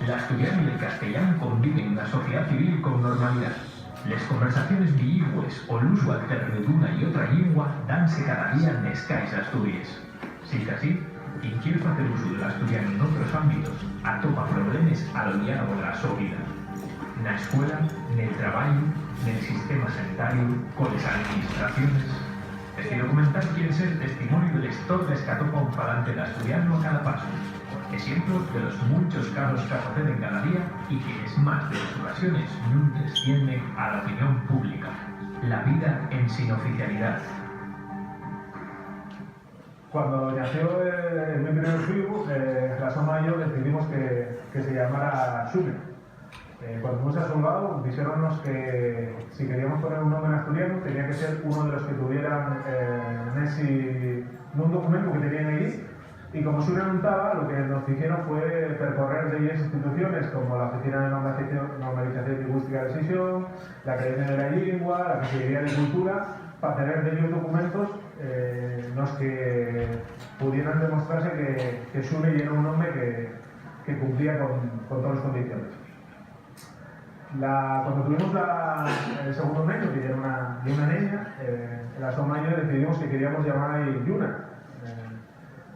L'asturiano y el castellano conviven en la sociedad civil con normalidad. Les conversaciones bilingües o l'uso alterno d'una i otra llengua danse cada día nes cais d'Astúries. Si que así, quien quiere facer uso del asturiano en otros ámbitos atopa problemas a lo diálogo de la súa vida. Na escuela, nel traballo, nel sistema sanitario, coles administraciones. Este documental quiere ser testimonio del historias que atopa un falante de asturiano a cada paso. Ejemplo de los muchos casos que suceden cada día y que en más de las ocasiones no descienden a la opinión pública. La vida en sin oficialidad. Cuando nació mi primer hijo, la Soma y yo decidimos que se llamara Xune. Cuando fuimos a Solvado, dijéronnos que si queríamos poner un nombre en asturiano tenía que ser uno de los que tuvieran en un documento que tenían ahí. Y como Xune non estaba, lo que nos hicieron fue percorrer de 10 instituciones como la Oficina de Normalización Lingüística de Sesión, la Academia de la Lengua, la Consejería de Cultura, para tener de ellos documentos los que pudieran demostrarse que Xune era un nombre que cumplía con todas las condiciones. Cuando tuvimos el segundo año, que ya era una niña, en la Soma y yo decidimos que queríamos llamar a Yuna.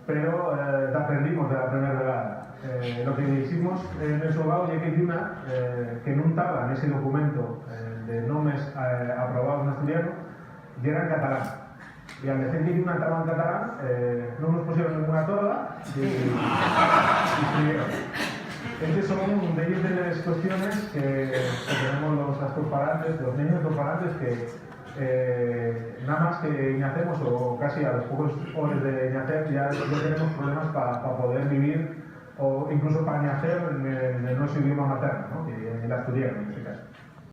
Pero la aprendimos de la primera vegada. Lo que hicimos en el Solvado ya que Yuna, que no estaba en ese documento de nombres aprobados en asturiano, ya era en catalán. Y al decir que Yuna estaba en catalán, no nos pusieron ninguna torda y escribieron. Estas son de las cuestiones que tenemos los astroparantes, los niños astroparantes que nada más que nacemos o casi a los pocos horas de nacer ya tenemos problemas para poder vivir o incluso para nacer en nuestro idioma materno, ¿no? En el asturiano en este caso.